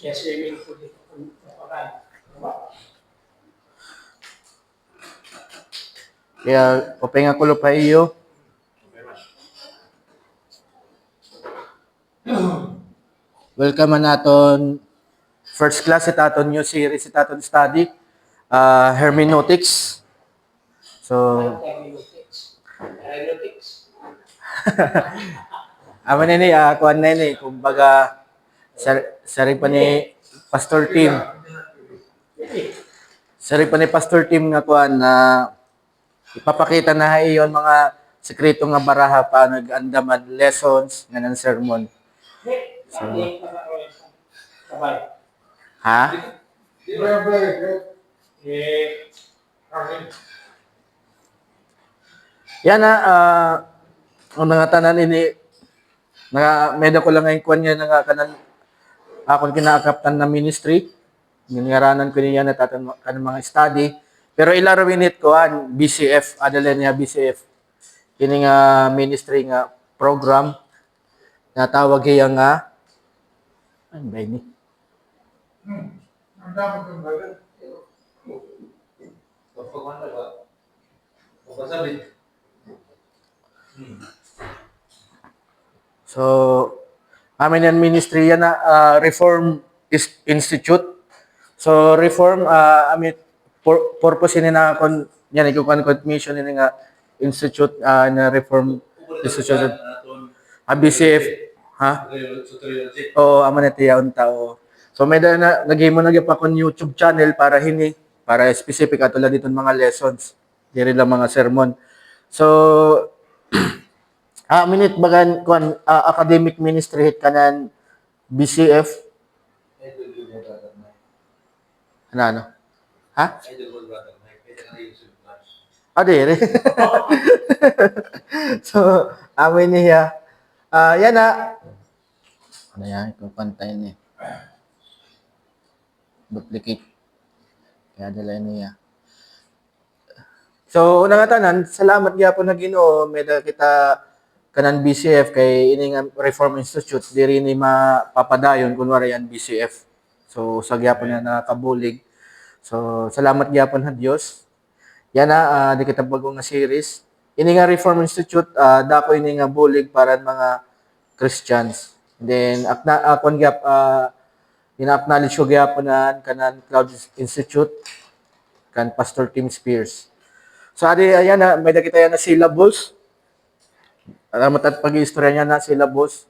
Yes, aiming for the Kaya, upay nga kulo pa iyo. Welcome man naton first class sa aton new series sa aton study, hermeneutics. So, hermeneutics. Hermeneutics. amo na ni, kuan na ni, kumbaga, sari pa ni Pastor Tim. Sari pa ni Pastor Tim nga kuan na ipapakita na iyon mga sekreto nga baraha pa nag-andaman lessons nga ng sermon. So, ha? Yan na, ang mga tanan ini, meda ko lang ngayon kuan niya nga kanan, akong kinaakaptan na ministry, giningaranan ko niya na tatan kanang mga study, pero ilaro minute ko an BCF, adala niya BCF, kini nga ministry nga program, na tawag iya nga, ano ba ini? Ang dapat kong gawin. So, amin yan ministry yan na Reform Institute. So, Reform, amin, purpose ini na kon yan ikukuan mission ini nga institute na Reform Institute. BCF, ha? Oo, aman ito yaon tao. So, may na nagimo na pa kon YouTube channel para specific atulad dito mga lessons. Diri lang mga sermon. So, minute bagan kon academic ministry hit kanan BCF. Ano? Ha? Dire. So, amin niya. Yan na. Ano yan? Ipapantay niya. Duplicate. Kaya dala niya. So, unang tanan, salamat gyapon na Ginoo, medal kita kanan BCF kay ining Reform Institute diri ni mapapadayon kunwari yan BCF. So, sa gyapon na nakabulig. So, salamat gyapon ha Dios. Yan na di kita bagong nga series. Ini nga Reform Institute dako ini nga bulig para mga Christians. And then akon gyap ina-acknowledge ko gyapon na kanan Cloud Institute kan Pastor Tim Spears. So adi ayan na may kita yan na syllabus. Alamat at pag-istorya niya na syllabus.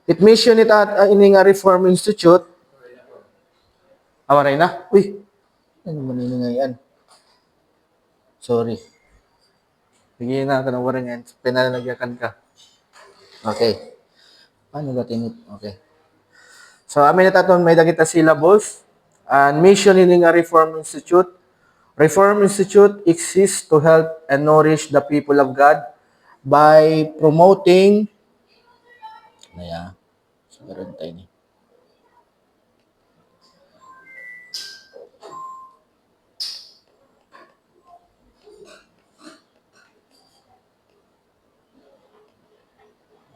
It mission it at ini nga Reform Institute. Awaray na. Uy. Ano man ini nga yan? Sorry. Bigyan na ka ng waring yan. Pinalagyakan ka. Okay. Paano ba tinit? Okay. So, amin na taton may dagita syllabus. And mission ini nga Reform Institute. Reform Institute exists to help and nourish the people of God by promoting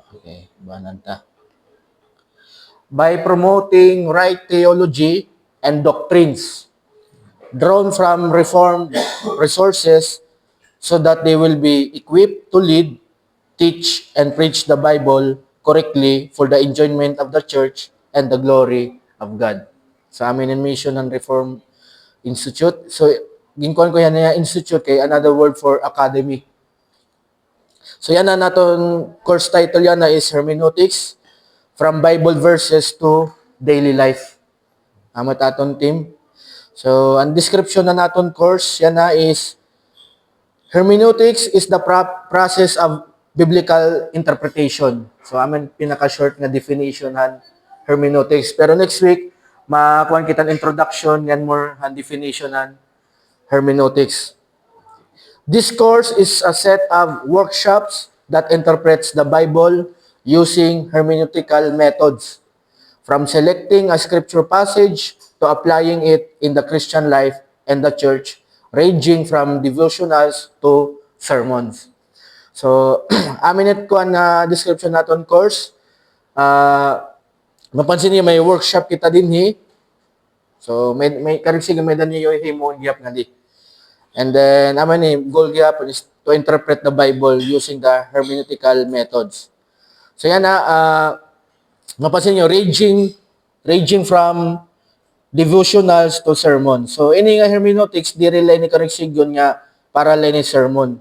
Okay, bananta. By promoting right theology and doctrines drawn from Reformed resources so that they will be equipped to lead, teach, and preach the Bible correctly for the enjoyment of the church and the glory of God. So, amin in mission ng Reform Institute. So, ginkuhan ko yan na institute kay another word for academy. So, yan na naton course title yan na is Hermeneutics from Bible verses to daily life. Amat aton team. So, ang description na naton course yan na is Hermeneutics is the process of biblical interpretation. So, amin pinaka-short nga definition han hermeneutics. Pero next week, makuha kita introduction yan more han definition han hermeneutics. This course is a set of workshops that interprets the Bible using hermeneutical methods, from selecting a scripture passage to applying it in the Christian life and the church, ranging from devotionals to sermons. So, aminit ko ang description naton course. Mapansin niyo may workshop kita din hi. So may karigsig may dan niyo himo gyap nga di. And then aman ni goal gyap is to interpret the Bible using the hermeneutical methods. So yan na mapansin niyo ranging from devotionals to sermon. So ini nga hermeneutics di relay ni karigsig yun nga para lang ni sermon.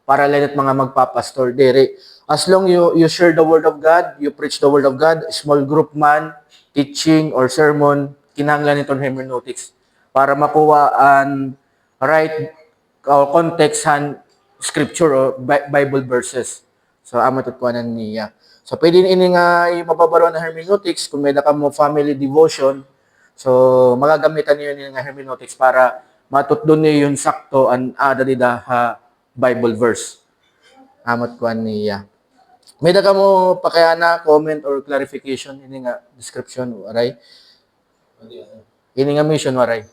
Para lang mga magpapastor dire. As long you share the word of God, you preach the word of God, small group man, teaching or sermon, kinahanglan itong hermeneutics para makuha ang right context han scripture or Bible verses. So amo tutkuanan niya. So pwede ini nga mababaruan ng hermeneutics kung may ka mo family devotion. So magagamitan niyo ni nga hermeneutics para matutdon niyo yung sakto an ada dida ha Bible verse. Amot kuan niya. May da ka mo pakayana comment or clarification ini nga description waray. Ini nga mission waray.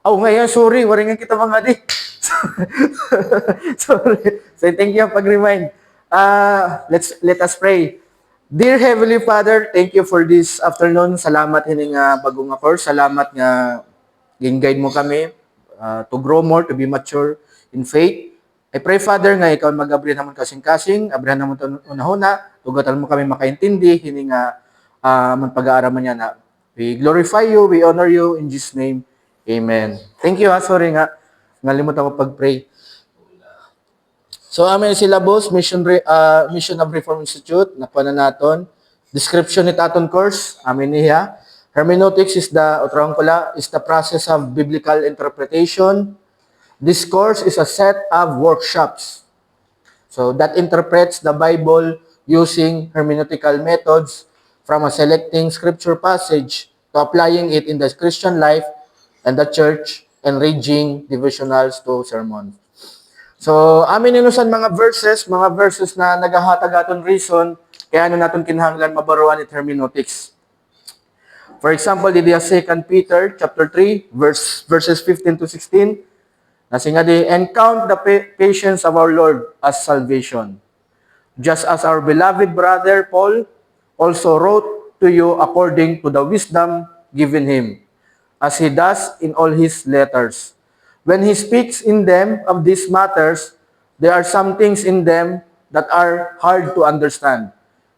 Oh, ngayon sorry, waray nga kita mga di. Sorry. So thank you pag-remind. Let us pray. Dear Heavenly Father, thank you for this afternoon. Salamat hini nga bagong nga course. Salamat nga guide mo kami to grow more, to be mature in faith. I pray, Father, nga ikaw mag-abrihan naman kasing-kasing, abrihan naman ito unahuna, tugatan mo kami makaintindi, hindi nga pag-aaraman niya na we glorify you, we honor you, in Jesus' name, Amen. Thank you, sorry nga, ngalimot ako pag-pray. So, amin sila, boss, Mission of Reform Institute, nakuha na natin. Description ni Taton course, amin niya. Hermeneutics is the process of biblical interpretation. This course is a set of workshops. So that interprets the Bible using hermeneutical methods from a selecting scripture passage to applying it in the Christian life and the church and ranging devotionals to sermon. So amin inusan mga verses na nagahatag aton reason kaya ano naton kinahanglan mabaruan it hermeneutics. For example, dito 2 Peter chapter 3 verses 15 to 16. Kasi nga di, and count the patience of our Lord as salvation. Just as our beloved brother Paul also wrote to you according to the wisdom given him, as he does in all his letters. When he speaks in them of these matters, there are some things in them that are hard to understand,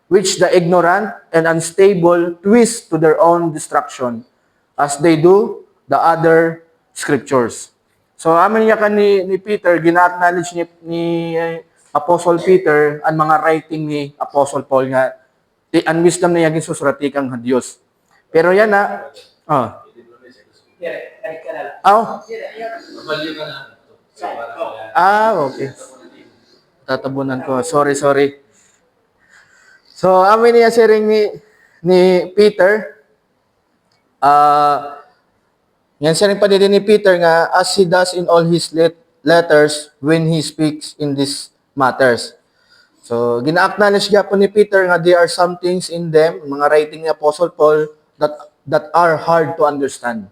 which the ignorant and unstable twist to their own destruction, as they do the other scriptures. So amin niya ni Peter, gina-acknowledge ni Apostle Peter ang mga writing ni Apostle Paul nga ang wisdom na yagin susurati kang Diyos. Pero yan na, okay. Tatabunan ko. Sorry. So amin niya sharing ni Peter, yan siya rin pa din ni Peter nga as he does in all his letters when he speaks in these matters. So, gina-acknowledge niya po ni Peter nga there are some things in them, mga writing ni Apostle Paul, that are hard to understand.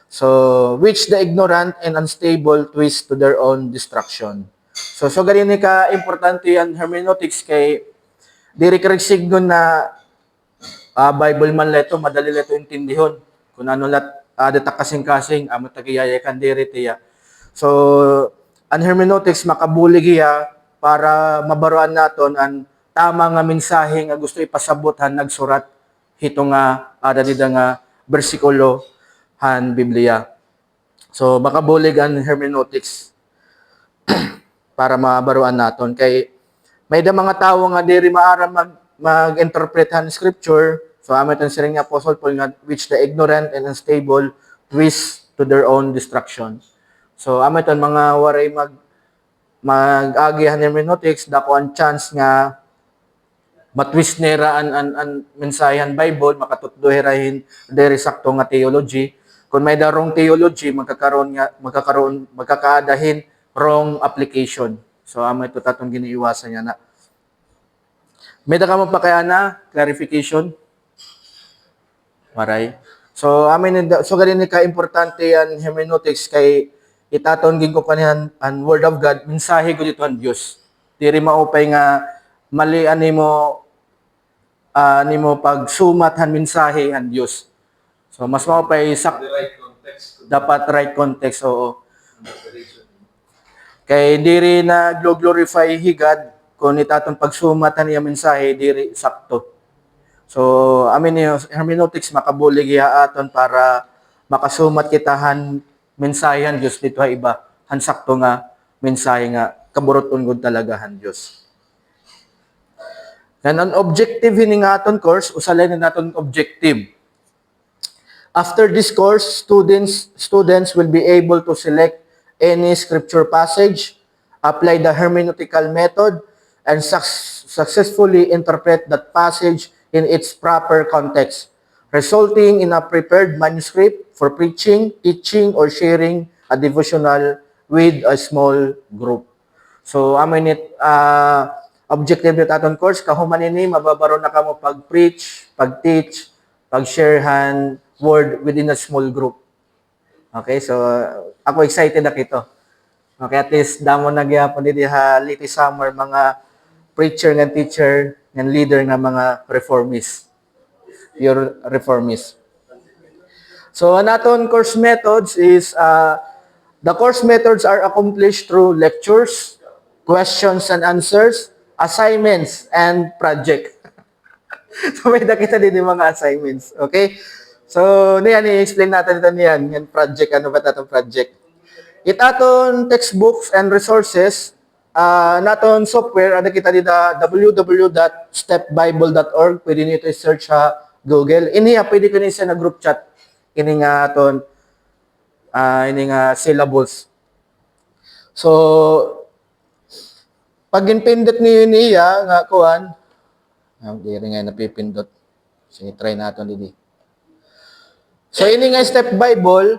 So, which the ignorant and unstable twist to their own destruction. So ganyan ka importante yan hermeneutics kay diri ka signon na Bible man leto, madali leto intindihon. Kung ano lat data kasing-kasing amo tagiyaya kan diri tiya. So ang hermeneutics makabulig iya para mabaruan naton ang tama nga mensahe nga gusto ipasabot han nagsurat hito nga ada dida nga bersikulo han Biblia. So makabulig ang hermeneutics para mabaruan naton kay may da mga tawo nga diri maara mag-interpret han scripture. So amet ang siring ni Apostle Paul nga which the ignorant and unstable twist to their own destruction. So amet ang mga waray mag-agi han hermeneutics dako ang chance nga matwist nera an mensahe Bible makatutduherahin diri sakto nga theology. Kung may darong theology magkakaadahin wrong application. So amo ito tatong giniiwasan niya na. May da ka mo pa kaya na clarification? Maray. So ganin ni ka importante yan hermeneutics kay itaton gin ko kanihan an word of God mensahe ko dito an Dios. Diri maupay nga mali ani mo nimo pagsumat han mensahe han Dios. So mas mao pay The right context. dapat right context, oo. Kay diri na glorify higad kung itaton pagsumatan niya mensahe diri sakto. So amin ni hermeneutics makabulig iya aton para makasumat kita han mensahe han Dios dito ha iba han sakto nga mensahe nga kaburoton gud talaga han Dios. And an objective hini nga aton course usalay na naton objective. After this course, students will be able to select any scripture passage, apply the hermeneutical method, and successfully interpret that passage in its proper context, resulting in a prepared manuscript for preaching, teaching, or sharing a devotional with a small group. So, amin objective nito aton course, kahuman ini, mababaro na kamo pag-preach, pag-teach, pag-sharehan word within a small group. Okay, so ako excited na kito. Okay, at least damo na gyapon didi ha late summer mga preacher and teacher and leader nga mga reformist. Pure reformist. So naton course methods is the course methods are accomplished through lectures, questions and answers, assignments and project. So may nakita din yung mga assignments, okay? So, niyan, i-explain natin ito niyan. Yan project, ano ba itong project? Itaton textbooks and resources, naton software, ano kita dito, www.stepbible.org. Pwede nyo ito i-search sa Google. Iniya, pwede ko nisa na group chat. Ini nga aton, ini nga syllables. So, pag inpindot niyo niya, nga kuhan, di rin nga napipindot. Sige, try natin dito. So, ini nga Step Bible,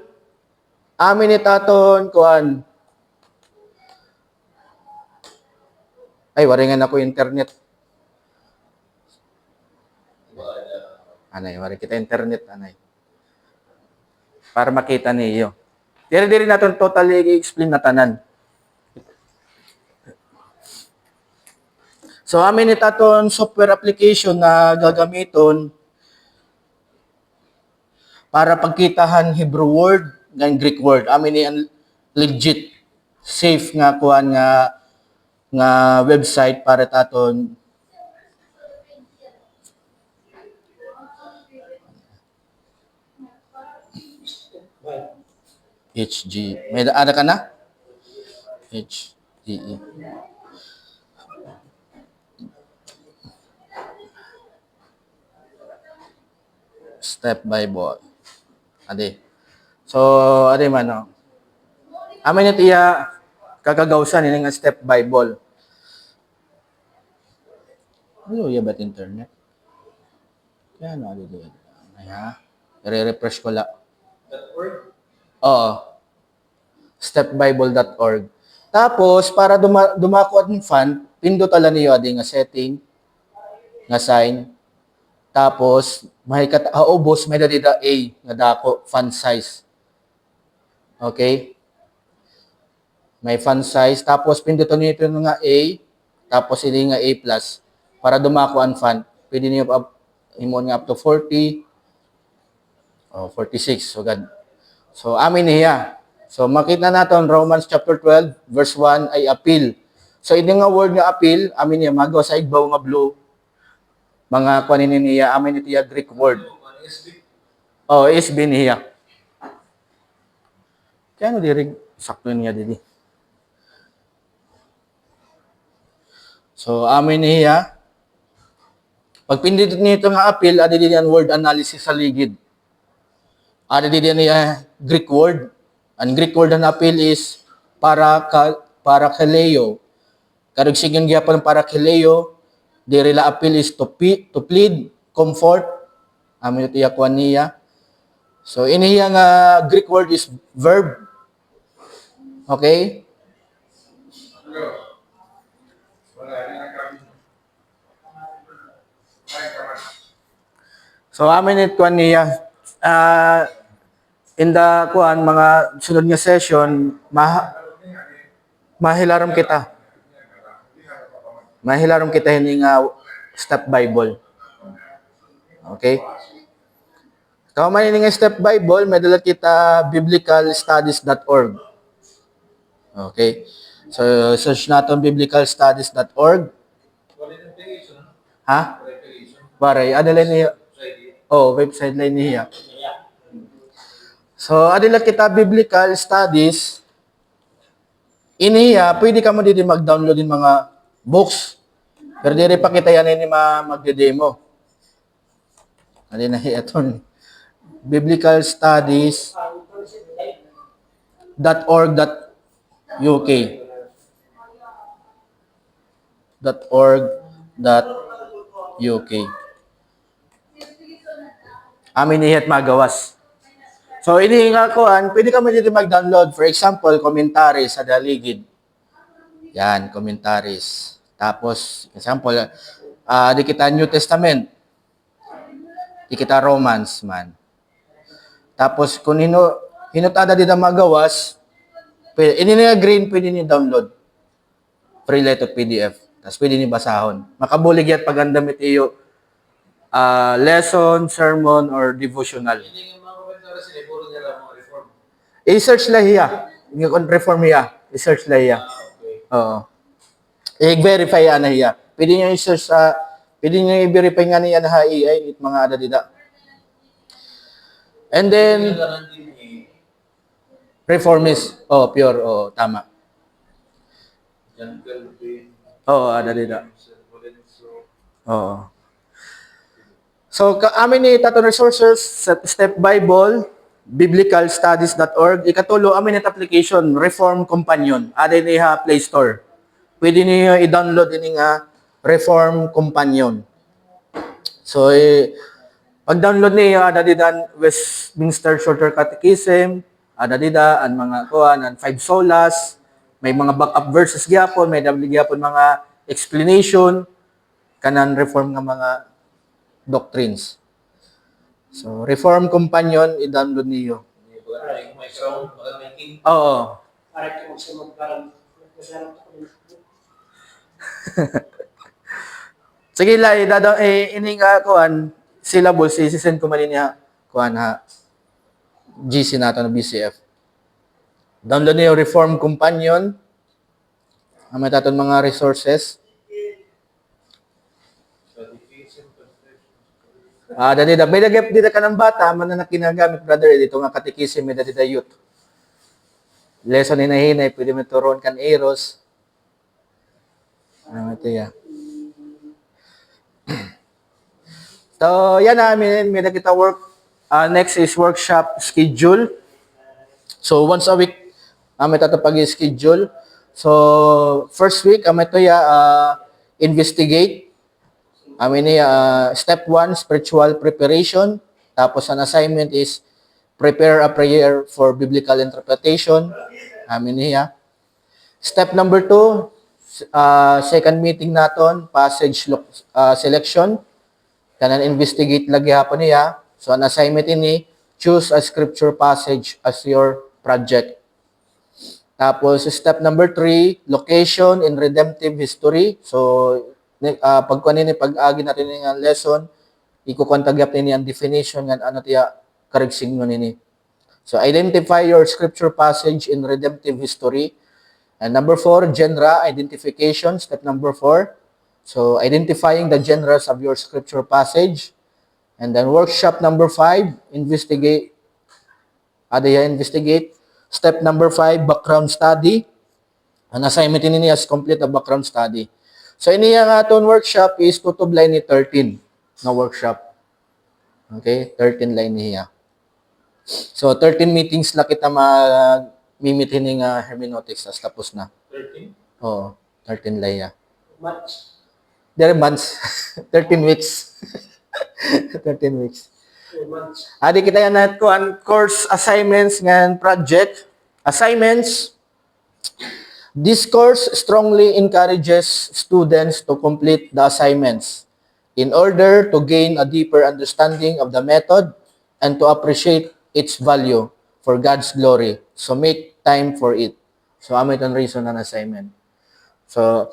amin itaton, kuan. Ay, waringan ako internet. Anay, waring kita internet, anay. Para makita niyo. Diri natin totally i-explain na tanan. So, amin itaton software application na gagamiton para pagkitahan Hebrew word and Greek word. Amin ni legit safe nga kuan nga website para taton HG. May ada ka na? HGE. Step Bible. Ade. So, ade man, no? Amin ito iya kakagawsan ini nga Step Bible. Ano iya ba't internet? Kaya ano, ade dito. Ay ha? I-refresh ko la. .org? Oo. Stepbible.org. Tapos, para dumako at fund, pindot ala niyo adi nga setting, nga sign. Tapos, may ubos, may dadida A, nga dako, font size. Okay? May font size. Tapos, pindutin niyo ito nga A, tapos hindi nga A+, para dumako ang font. Pwede niyo himon nga up to 40, o 46. So, God. So, amin niya. So, makita natin, Romans chapter 12, verse 1, ay appeal. So, ini nga word nga appeal, amin niya, magawa sa igbaw nga blue, mga kuanin niya, amin ito yung Greek word. Oh, SB niya. Kaya ano dirig, sakto niya didi. So, amin niya. Pag pindit nito nga appeal, adi din yan word analysis sa ligid. Adi din niya Greek word. Ang Greek word na appeal is parakaleo. Karag sigang gyapon parakaleo, diri la appeal is to plead, comfort. Amin ito yakuan niya. So, iniya nga Greek word is verb. Okay? So, amin ito niya. In the mga sunod nga session, mahilarom kita. Mahilarom kita hindi nga Step Bible. Okay? Kung may nga step Bible, may dala kita biblicalstudies.org. Okay? So, search natin biblicalstudies.org. Wala yung application, no? Ha? Wala application. Baray, adala niya. Friday. Oh, website line niya. So, adala kita biblical studies. Iniya, pwede ka mo dito mag-download din mga books. Pero di rin pa kita yan ini mag-demo. Ano na ito? biblicalstudies.org.uk .org.uk Amin ihat magawas. So, inihinga ko, pwede ka mo dito mag-download. For example, commentaries sa daligid. Yan, commentaries. Tapos, example, di kita New Testament. Di kita Romans, man. Tapos, kung hinutada dito magawas, ini nga green, pwede niyo download. Free letter PDF. Tapos, pwede niyo basahon. Makabulig yan pag ang damit iyo lesson, sermon, or devotional. Hindi yung mga komentara sila, puro nila mga reform. I-search lang hiya. Yung reform hiya. I-search lang hiya. Okay. Oo. I-verify yan na hiya. Pwede nyo i-search pwede nyo i-verify nga niya na AI, mga adadida. And then, Yung garanti ni reformist. Oh, pure. Oh, tama. John Calvin. Oo, adadida. So, Oo. So, amin ni Taton Resources, Step Bible, biblicalstudies.org. Ikatulo, amin ni application, Reform Companion. Ada niya Play Store. Pwede niyo i-download din nga Reform Companion. So, pag-download niyo, ada didan Westminster Shorter Catechism, ada didan mga kuan, 5 solas, may mga backup verses gyapon, may double gyapon mga explanation kanan reform nga mga doctrines. So, Reform Companion, i-download niyo. may sound, may king. Oo. Para ko sa magparang nagkasaran ko din. Sige lang, ini nga kuan syllabus, sisend ko man niya kuan ha. GC nato na BCF. Download niyo Reform Companion. May taton mga resources. Dali da. May nagap dito ka ng bata, man na kinagamit, brother, dito nga katikisim, may dali da youth. Lesson hinahinay, pwede mo turuan kan eros. Ano ito ya. So, yan namin, may nakita work. Next is workshop schedule. So, once a week, may tatapag schedule. So, first week, ito ya, investigate. Amin niya, step 1, spiritual preparation. Tapos, an assignment is prepare a prayer for biblical interpretation. Amin niya. Step number 2, second meeting naton, passage selection. Kanan investigate lagi hapon niya. So, an assignment ini, choose a scripture passage as your project. Tapos, step number 3, location in redemptive history. So, pagkuan ni pag-agi natin ng lesson, ikukontagyap ni ang definition ng ano tiya karigsing no nini. So identify your scripture passage in redemptive history. And number 4, genre identification, step number 4. So identifying the genres of your scripture passage. And then workshop number 5, investigate. Investigate. Step number 5, background study. An assignment ini as complete a background study. So, ini yung aton workshop is tutob line ni 13 na workshop. Okay? 13 line niya. So, 13 meetings lang kita mimitin ng hermeneutics as tapos na. 13? Oo. 13 line niya. Months. There months. 13 weeks. 13 weeks. 2 months. Adi kita yan natin ko ang course assignments ng project. Assignments. This course strongly encourages students to complete the assignments in order to gain a deeper understanding of the method and to appreciate its value for God's glory. So make time for it. So, amin itong reason ng assignment. So,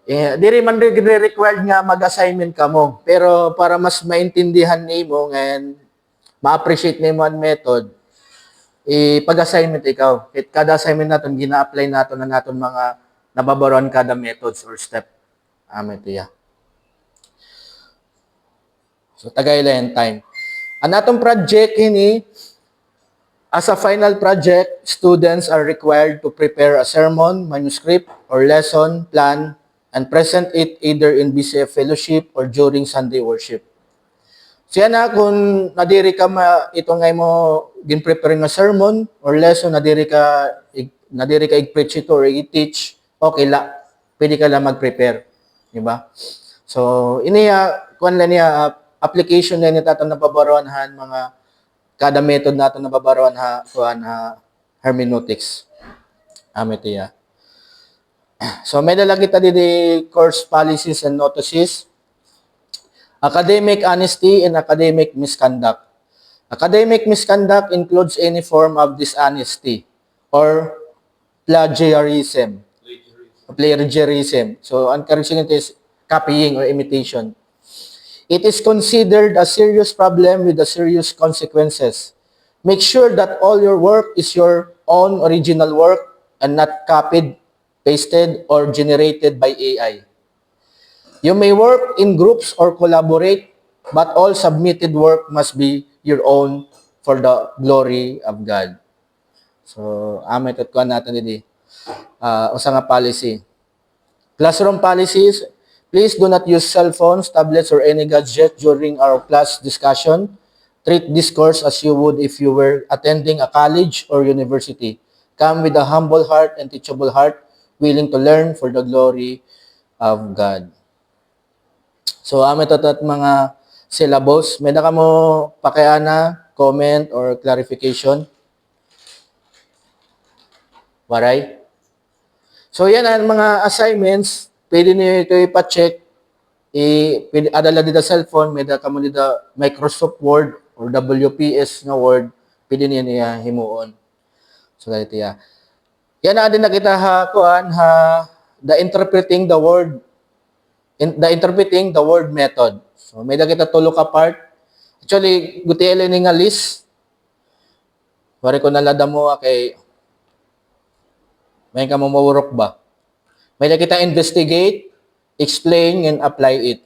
Diri man required nga mag-assignment ka mo. Pero para mas maintindihan nimo and ma-appreciate nimo ang method, pag-assignment ikaw. Kada assignment naton gina-apply naton na naton mga nababaruan kada methods or step. Ito ya. So tagay lang time. Ang atong project ini, as a final project, students are required to prepare a sermon, manuscript, or lesson plan and present it either in BCF fellowship or during Sunday worship. Siya na kung nadiri ka ito ngay mo gin-prepare nga sermon or lesson, nadiri ka i-preach ito or i-teach, okay la, pwede ka lang mag-prepare. Diba? So, kuan lang niya, application na niya tatang nababaruan mga kada method natin nababaruan hermeneutics. Ito ya. So, may dala kita di course policies and notices. Academic honesty and academic misconduct. Academic misconduct includes any form of dishonesty or plagiarism. So, ang correction is copying or imitation. It is considered a serious problem with serious consequences. Make sure that all your work is your own original work and not copied, pasted, or generated by AI. You may work in groups or collaborate, but all submitted work must be your own for the glory of God. So, ito ko natin dito. Usa nga policy. Classroom policies. Please do not use cell phones, tablets, or any gadget during our class discussion. Treat this course as you would if you were attending a college or university. Come with a humble heart and teachable heart, willing to learn for the glory of God. So, ito mga syllabus. May na ka mo pakiana, comment, or clarification? Waray? So, yan ang mga assignments. Pwede niyo ito ipa-check. Adala dito cellphone, may ka mo dito Microsoft Word or WPS na Word. Pwede niyo niya himuon. So, ganito ya. Yan na din nakita the interpreting the word method. So, may nakita tulo ka part. Actually, gutiel ni nga list. Wari ko nalada mo kay may ka mo mawurok ba? May kita investigate, explain, and apply it.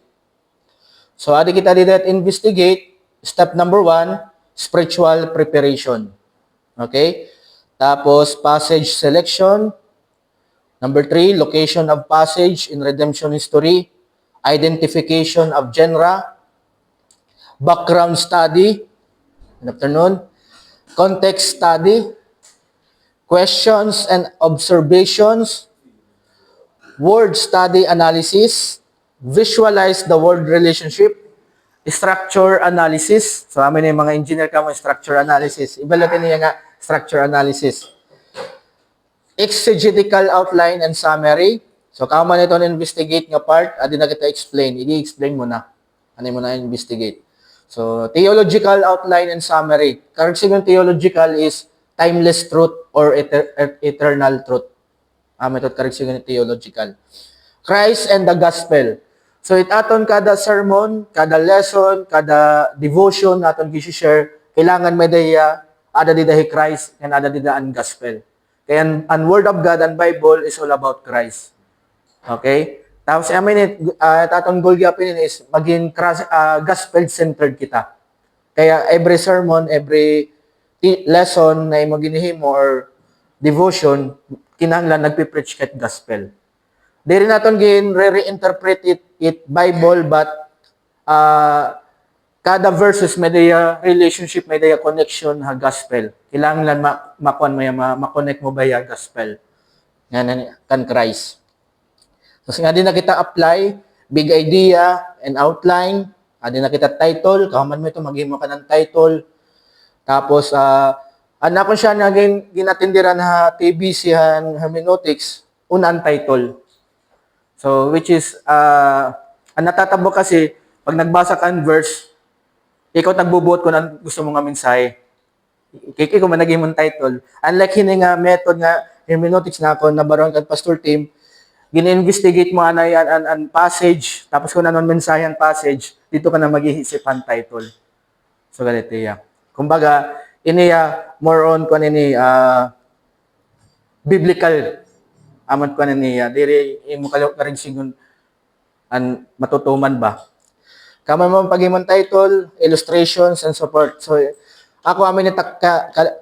So, adi kita dito at investigate. Step number 1, spiritual preparation. Okay? Tapos, passage selection. Number 3, location of passage in redemption history. Identification of genre. Background study. Good afternoon. Context study. Questions and observations. Word study analysis, visualize the word relationship, structure analysis. So, amin yung mga engineer ka mo, structure analysis. Ibalatin niya nga, structure analysis. Exegetical outline and summary. So, kama man ito na-investigate nga part, adi na kita explain. I-explain mo na. Ano mo na investigate. So, theological outline and summary. Correct yung theological is timeless truth or eternal truth. Method correction ng theological. Christ and the gospel. So, aton kada sermon, kada lesson, kada devotion naton gi-share, kailangan may daya ada didahi Christ and ada didaan gospel. Kaya ang word of God and Bible is all about Christ. Okay? Tapos aton goal gyapon is maging gospel-centered kita. Kaya every sermon, every lesson na imo ginihimo or devotion, kinahanglan nagpi-preach ket gospel. Diri naton gin re-interpret it Bible, but kada verses may daya relationship, may daya connection ha gospel. Kinahanglan makuan mo ma-connect mo ba ya gospel nga kan Christ. So nga din na kita apply big idea and outline, din na kita title, kahuman mo ito maghimo ka ng title. Tapos anakon siya na ginatindiran ha TBC han hermeneutics, unang title. So, which is, ang natatabo kasi, pag nagbasa ka ng verse, ikaw nagbubuot ko ng gusto mong mensahe. Ikaw man naging mong title. Unlike hini nga method nga hermeneutics na ako, nabaroon ka Pastor Tim, gin-investigate mo ana yan an passage, tapos kung anon mensahe ang passage, dito ka na mag-iisip ang title. So ganito ya. Kumbaga, iniya more on kung ini biblical aman ko niya. Diri imo kalok na rin singon an matutuman ba. Kamo mo pagimon title, illustrations and support. So ako amin ni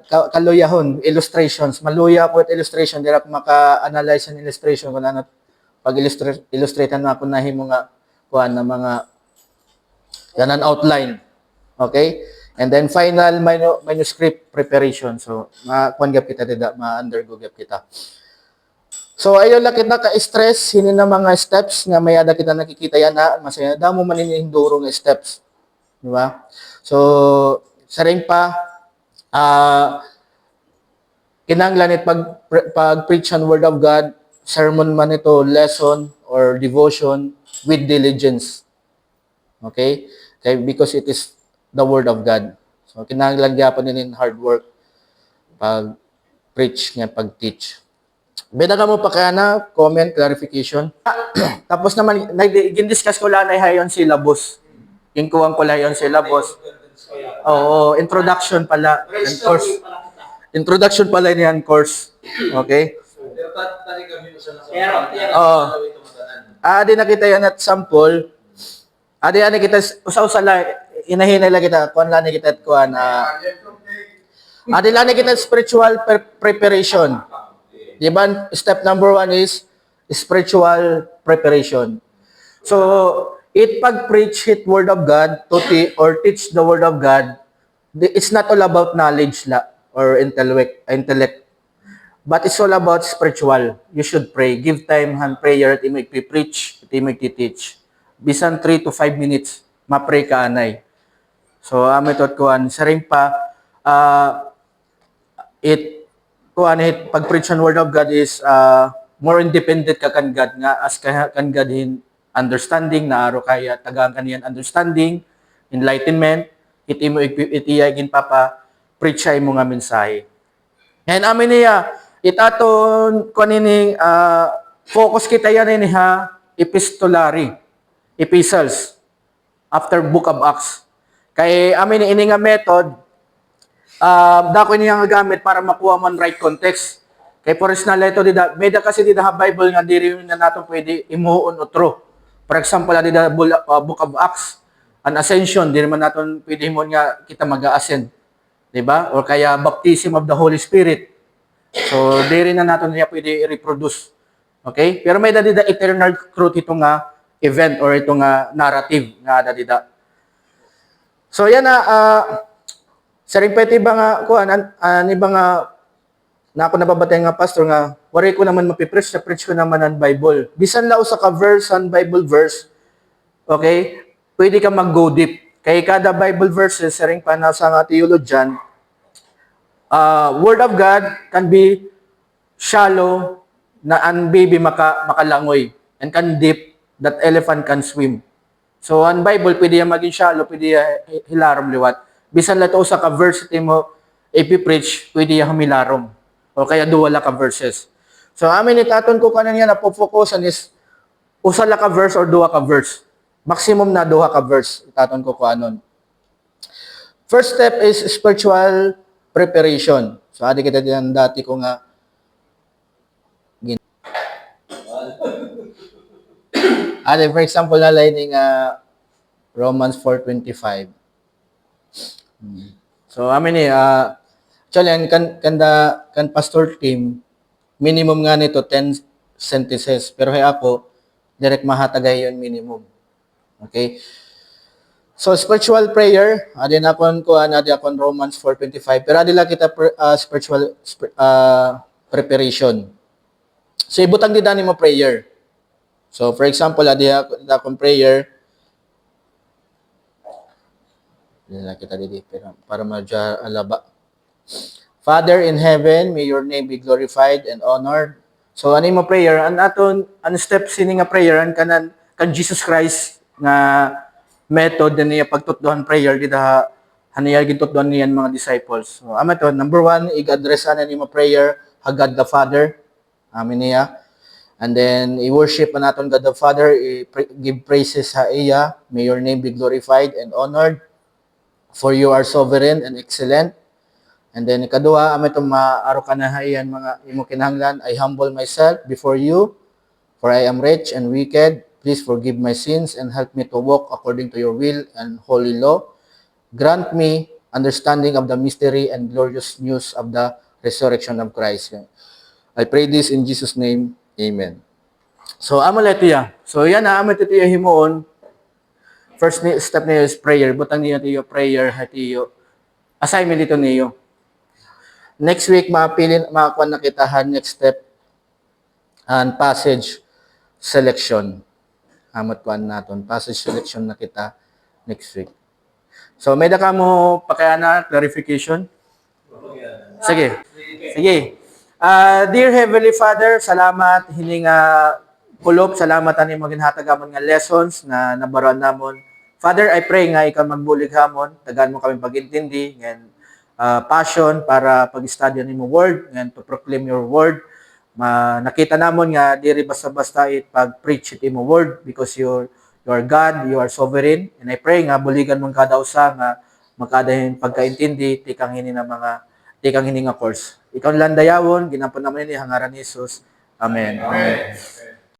kaluyahon illustrations. Maluya ko at illustration dira ko maka-analyze ang illustration kun ano pag illustratean na ako nahimo nga kuan na mga kanan outline. Okay? And then final manuscript preparation. So kuan gap kita dida, ma-undergo gap kita. So ayo lang kita ka-stress hinin na mga steps nga may ada kita nakikita yan na masaya damo man hininduro nga steps. Di ba? So sa ring pa kinahanglan it pag preach ang word of God, sermon man ito, lesson or devotion with diligence. Okay? Because it is the word of God. So kinahanglan gyapon din hard work pag preach nga pag teach. Beda ka mo pa kaya na comment, clarification. Tapos naman, nag-discuss ko lang na hayon syllabus. Yung kuwang ko lang yung syllabus. Oo, introduction pala. And course. Introduction pala niyan course. Okay? Pero tali kami sa Oo. Adi nakita yan at sample. Adi kita usa-usa lang inahinay lang kita kuan lang kita kuan. Adi lang kita spiritual preparation. Diba? Step number 1 is spiritual preparation. So, pag-preach it word of God or teach the word of God, it's not all about knowledge or intellect. But it's all about spiritual. You should pray. Give time and prayer at imig preach, at imig teach. Bisan 3 to 5 minutes, ma-pray ka anay. So, method ko sa ring pa, pag-preach ang word of God is more independent ka kan God nga as kan God in understanding na aro kaya tagaan kaniyan understanding, enlightenment, itiyagin papa preach ay mo nga mensahe. And amin niya itaton kanini focus kita yan ni ha epistolary epistles after book of Acts. Kay amin ini nga method dako niya nga gamit para makuha man right context. Kay personal ito dida, meda kasi dida ha Bible nga diri na naton pwede imuon otro. For example, dida Book of Acts, an ascension, diri man naton pwede himon nga kita mag-ascend. Di ba? Or kaya baptism of the Holy Spirit. So diri na naton niya pwede i-reproduce. Okay? Pero may dida eternal truth ito nga event or ito nga narrative nga dida. So yan na sa ring pwede ba nga, ani ba nga, na ako nababatay nga pastor nga, wari ko naman mapipreach, preach ko naman ang Bible. Bisan lao sa ka-verse, ang Bible verse, okay, pwede ka mag-go deep. Kaya kada Bible verses, sa ring pa nasa nga theologian, word of God can be shallow, na ang baby makalangoy, and can deep, that elephant can swim. So, ang Bible, pwede yan maging shallow, pwede yan hilarom liwat. Bisan lato sa ka-verse mo ipi-preach, pwede yung humilarom. O kaya duwala ka-verses. So, amin itaton ko kanan yan na po-focusan is usala ka-verse or duwa ka-verse. Maximum na duwa ka-verse. Itaton ko anon. First step is spiritual preparation. So, adi kita diyan dati ko nga for example, na lining Romans 4:25. So, amin actually, kan pastor team, minimum nga nito 10 sentences. Pero ako, direct mahatagay yun minimum. Okay? So, spiritual prayer, adin akon Romans 4:25. Pero adin lang kita spiritual preparation. So, ibutang di dani mo prayer. So, for example, adin akon prayer, nila kita dito para madya alaba. Father in heaven, may your name be glorified and honored. So ani mo prayer an step sini nga prayer an kan Jesus Christ nga method niya pagtutduhan prayer dito haniya gitutduhan niyan mga disciples. So amaton number 1 ig-address ana nimo prayer ha God the Father. Amin niya. And then, i-worship na natin God the Father, give praises sa iya. May your name be glorified and honored. For you are sovereign and excellent. And then, ikadua, amo itong maaro ka na hayan mga imo kinahanglan. I humble myself before you, for I am rich and wicked. Please forgive my sins and help me to walk according to your will and holy law. Grant me understanding of the mystery and glorious news of the resurrection of Christ. I pray this in Jesus' name. Amen. So, amo leto ya. So, yan na, amo ito tiyo himuon. First step niyo is prayer. Butang niyo tiyo prayer, hatiyo. Assignment dito niyo. Next week, makakuha na kita next step and passage selection. Amot kuan naton. Passage selection na kita next week. So, may daka mo pakayana, clarification? Sige. Sige. Dear Heavenly Father, salamat hining kulop, salamat ani mo ginhatag amon nga lessons na nabaruan namon. Father, I pray nga ikaw magbulig hamon, tagaan mo kami pag-intindi and passion para pag-study nimo word and to proclaim your word. Nakita namon nga diri basta-basta pag-preach it imo word because you are God, you are sovereign, and I pray nga buligan mong kada usa nga magkadahin pagkaintindi tikang hini nga course. Ikaw lang dayawon, ginapon naman ni hangaran ni Jesus. Amen. Amen.